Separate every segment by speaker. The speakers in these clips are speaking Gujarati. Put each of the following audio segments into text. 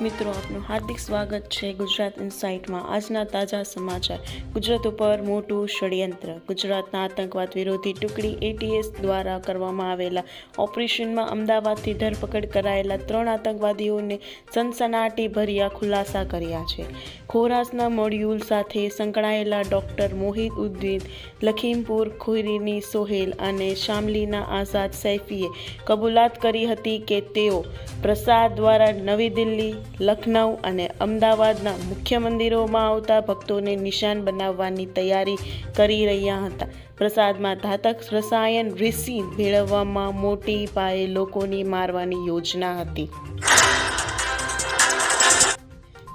Speaker 1: મિત્રો આપનું હાર્દિક સ્વાગત છે ગુજરાત ઇનસાઇટમાં। આજના તાજા સમાચાર। ગુજરાત ઉપર મોટું ષડયંત્ર। ગુજરાતના આતંકવાદ વિરોધી ટુકડી ATS દ્વારા કરવામાં આવેલા ઓપરેશનમાં અમદાવાદથી ધરપકડ કરાયેલા 3 આતંકવાદીઓને સનસનાટીભર્યા ખુલાસા કર્યા છે। ખોરાસના મોડ્યુલ સાથે સંકળાયેલા ડોક્ટર મોહિઉદ્દીન, લખીમપુર ખીરીની સોહેલ અને શામલીના આઝાદ સૈફીએ કબૂલાત કરી હતી કે તેઓ પ્રસાદ દ્વારા નવી દિલ્હી, લખનઉ અને અમદાવાદના મુખ્ય મંદિરોમાં આવતા ભક્તોને નિશાન બનાવવાની તૈયારી કરી રહ્યા હતા। પ્રસાદમાં ધાતક રસાયણ રેસીન ભેળવવામાં મોટી પાયે લોકોને મારવાની યોજના હતી।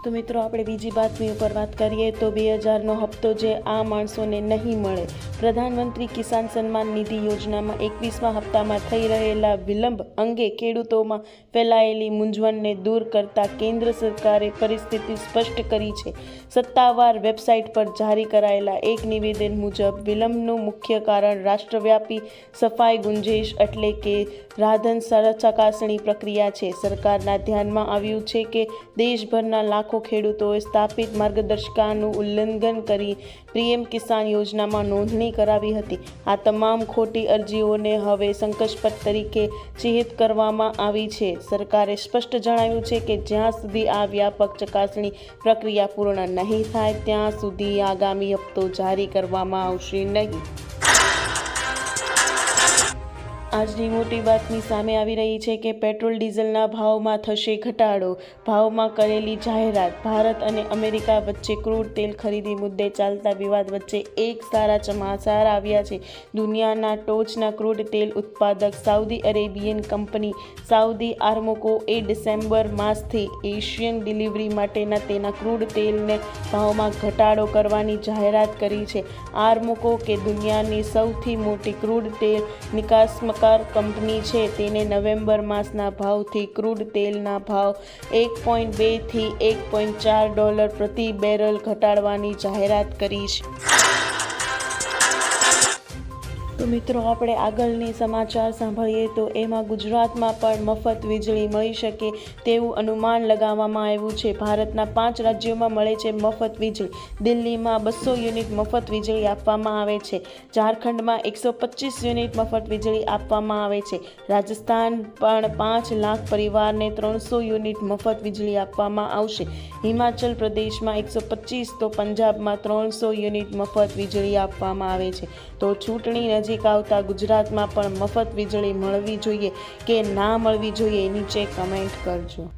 Speaker 1: તો મિત્રો આપણે બીજી બાતમી ઉપર વાત કરીએ તો 2000નો હપ્તો જે આ માણસોને નહીં મળે। પ્રધાનમંત્રી કિસાન સન્માન નિધિ યોજનામાં 21મા હપ્તામાં થઈ રહેલા વિલંબ અંગે ખેડૂતોમાં ફેલાયેલી મૂંઝવણને દૂર કરતા કેન્દ્ર સરકારે પરિસ્થિતિ સ્પષ્ટ કરી છે। સત્તાવાર વેબસાઇટ પર જારી કરાયેલા એક નિવેદન મુજબ વિલંબનું મુખ્ય કારણ રાષ્ટ્રવ્યાપી સફાઈ ગુંજેશ એટલે કે રાધન ચકાસણી પ્રક્રિયા છે। સરકારના ધ્યાનમાં આવ્યું છે કે દેશભરના લાખો ખેડૂતોએ સ્થાપિત માર્ગદર્શિકાનું ઉલ્લંઘન કરી પીએમ કિસાન યોજનામાં નોંધણી કરાવી હતી। આ તમામ ખોટી અરજીઓને હવે શંકાસ્પદ તરીકે ચિહ્નિત કરવામાં આવી છે। સરકારે સ્પષ્ટ જણાવ્યું છે કે જ્યાં સુધી આ વ્યાપક ચકાસણી પ્રક્રિયા પૂર્ણ નહીં થાય ત્યાં સુધી આગામી હપ્તો જારી કરવામાં આવશે નહીં। આજની મોટી બાતમી સામે આવી રહી છે કે પેટ્રોલ ડીઝલના ભાવમાં થશે ઘટાડો। ભાવમાં કરેલી જાહેરાત। ભારત અને અમેરિકા વચ્ચે ક્રૂડ તેલ ખરીદી મુદ્દે ચાલતા વિવાદ વચ્ચે એક સારા સમાચાર આવ્યા છે। દુનિયાના ટોચના ક્રૂડ તેલ ઉત્પાદક સાઉદી અરેબિયન કંપની સાઉદી આર્મકોએ ડિસેમ્બર માસથી એશિયન ડિલિવરી માટેના તેના ક્રૂડ તેલને ભાવમાં ઘટાડો કરવાની જાહેરાત કરી છે। આર્મકો કે દુનિયાની સૌથી મોટી ક્રૂડ તેલ નિકાસકાર કંપની છે, તેને નવેમ્બર માસના ભાવથી ક્રૂડ તેલના ભાવ $1.2 થી $1.4 પ્રતિ બેરલ ઘટાડવાની જાહેરાત કરી છે। તો મિત્રો આપણે આગળની સમાચાર સાંભળીએ તો એમાં ગુજરાતમાં પણ મફત વીજળી મળી શકે તેવું અનુમાન લગાવવામાં આવ્યું છે। ભારતના 5 રાજ્યોમાં મળે છે મફત વીજળી। દિલ્હીમાં 200 યુનિટ મફત વીજળી આપવામાં આવે છે। ઝારખંડમાં 125 યુનિટ મફત વીજળી આપવામાં આવે છે। રાજસ્થાન પણ 5 લાખ પરિવારને 300 યુનિટ મફત વીજળી આપવામાં આવશે। હિમાચલ પ્રદેશમાં 125 તો પંજાબમાં 300 યુનિટ મફત વીજળી આપવામાં આવે છે। તો ચૂંટણી નજીક આવતા ગુજરાતમાં પણ મફત વીજળી મળવી જોઈએ કે ના મળવી જોઈએ નીચે કમેન્ટ કરજો।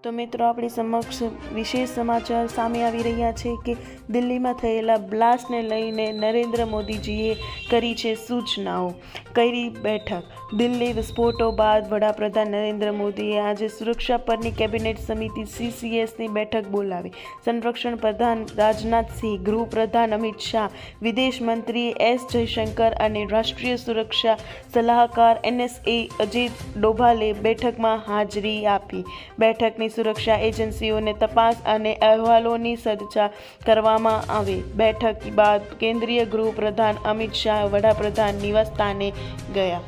Speaker 1: તો મિત્રો આપણી સમક્ષ વિશેષ સમાચાર સામે આવી રહ્યા છે કે દિલ્હીમાં થયેલા બ્લાસ્ટને લઈને નરેન્દ્ર મોદીજીએ કરી છે સૂચનાઓ। કરી બેઠક। દિલ્હી વિસ્ફોટો બાદ વડાપ્રધાન નરેન્દ્ર મોદીએ આજે સુરક્ષા પરની કેબિનેટ સમિતિ CCSની બેઠક બોલાવી। સંરક્ષણ પ્રધાન રાજનાથસિંહ, ગૃહપ્રધાન અમિત શાહ, વિદેશ મંત્રી S જયશંકર અને રાષ્ટ્રીય સુરક્ષા સલાહકાર NSA અજીત ડોભાલે બેઠકમાં હાજરી આપી। બેઠકની સુરક્ષા એજન્સીઓને તપાસ અને અહેવાલોની ચર્ચા કરવામાં આવી। બેઠક બાદ કેન્દ્રીય ગૃહપ્રધાન અમિત શાહ વડાપ્રધાન નિવાસસ્થાને ગયા।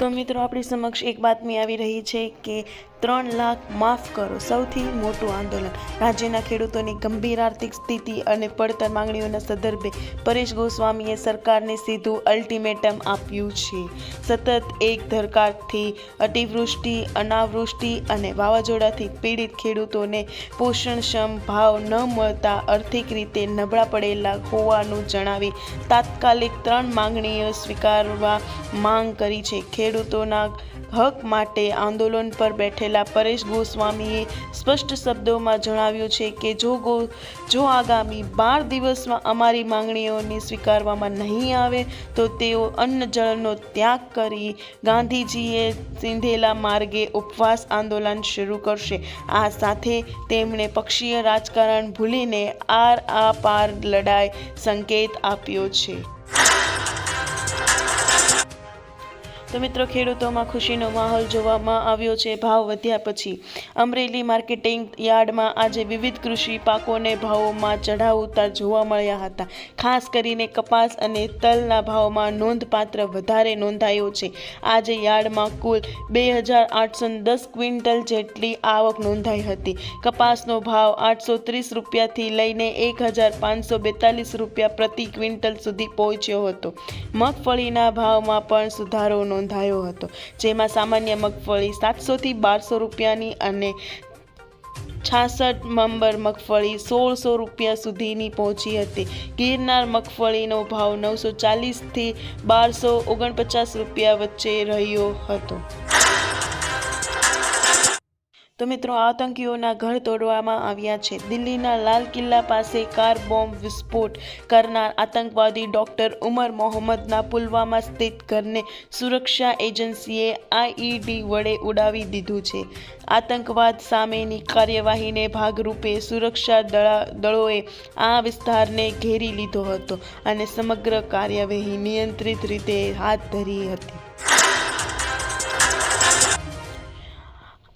Speaker 1: તો મિત્રો આપણી સમક્ષ એક બાતમી આવી રહી છે કે 3 લાખ માફ કરો, સૌથી મોટું આંદોલન। રાજ્યના ખેડૂતોની ગંભીર આર્થિક સ્થિતિ અને પડતર માંગણીઓના સંદર્ભે પરેશ ગોસ્વામીએ સરકારને સીધું અલ્ટિમેટમ આપ્યું છે। સતત એક ધરકારથી અતિવૃષ્ટિ, અનાવૃષ્ટિ અને વાવાઝોડાથી પીડિત ખેડૂતોને પોષણક્ષમ ભાવ ન મળતા આર્થિક રીતે નબળા પડેલા હોવાનું જણાવી તાત્કાલિક 3 માંગણીઓ સ્વીકારવા માંગ કરી છે। ખેડૂતોના હક માટે આંદોલન પર બેઠેલા પરેશ ગોસ્વામીએ સ્પષ્ટ શબ્દોમાં જણાવ્યું છે કે જો આગામી 12 દિવસમાં અમારી માંગણીઓને સ્વીકારવામાં નહીં આવે તો તેઓ અન્ન જળનો ત્યાગ કરી ગાંધીજીએ સીંધેલા માર્ગે ઉપવાસ આંદોલન શરૂ કરશે। આ સાથે તેમણે પક્ષીય રાજકારણ ભૂલીને આર-પાર લડાઈ સંકેત આપ્યો છે। તો મિત્રો ખેડૂતોમાં ખુશીનો માહોલ જોવામાં આવ્યો છે ભાવ વધ્યા પછી। અમરેલી માર્કેટિંગ યાર્ડમાં આજે વિવિધ કૃષિ પાકોને ભાવોમાં ચઢાવ ઉતાર જોવા મળ્યા હતા। ખાસ કરીને કપાસ અને તલના ભાવમાં નોંધપાત્ર વધારે નોંધાયો છે। આજે યાર્ડમાં કુલ 2810 ક્વિન્ટલ જેટલી આવક નોંધાઈ હતી। કપાસનો ભાવ 830 રૂપિયાથી લઈને 1542 રૂપિયા પ્રતિ ક્વિન્ટલ સુધી પહોંચ્યો હતો। મગફળીના ભાવમાં પણ સુધારો નોંધાયો હતો, જેમાં સામાન્ય મગફળી 700 થી 1200 રૂપિયાની અને 66 નંબર મગફળી 1600 રૂપિયા સુધીની પહોંચી હતી। ગિરનાર મગફળીનો ભાવ 940 થી 1249 રૂપિયા વચ્ચે રહ્યો હતો। તો મિત્રો આતંકીઓના ઘર તોડવામાં આવ્યા છે। દિલ્હીના લાલ કિલ્લા પાસે કાર બોમ્બ વિસ્ફોટ કરનાર આતંકવાદી ડોક્ટર ઉમર મોહમ્મદના પુલવામા સ્થિત ઘરને સુરક્ષા એજન્સીએ IED વડે ઉડાવી દીધું છે। આતંકવાદ સામેની કાર્યવાહીને ભાગરૂપે સુરક્ષા દળોએ આ વિસ્તારને ઘેરી લીધો હતો અને સમગ્ર કાર્યવાહી નિયંત્રિત રીતે હાથ ધરી હતી।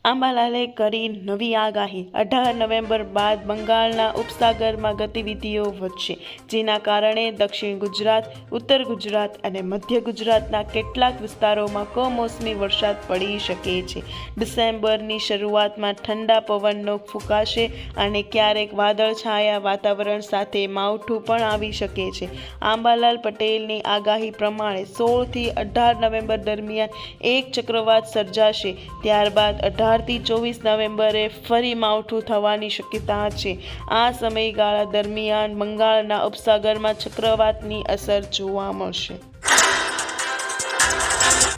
Speaker 1: અંબાલાલે કરી નવી આગાહી। 18 નવેમ્બર બાદ બંગાળના ઉપસાગરમાં ગતિવિધિઓ વધશે, જેના કારણે દક્ષિણ ગુજરાત, ઉત્તર ગુજરાત અને મધ્ય ગુજરાતના કેટલાક વિસ્તારોમાં કમોસમી વરસાદ પડી શકે છે। ડિસેમ્બરની શરૂઆતમાં ઠંડા પવનો ફૂંકાશે અને ક્યારેક વાદળછાયા વાતાવરણ સાથે માવઠું પણ આવી શકે છે। અંબાલાલ પટેલની આગાહી પ્રમાણે 16 થી 18 નવેમ્બર દરમિયાન એક ચક્રવાત સર્જાશે, ત્યારબાદ 18 થી 24 નવેમ્બરે ફરી માવઠું થવાની શક્યતા છે। આ સમયગાળા દરમિયાન બંગાળના ઉપસાગરમાં ચક્રવાતની અસર જોવા મળશે।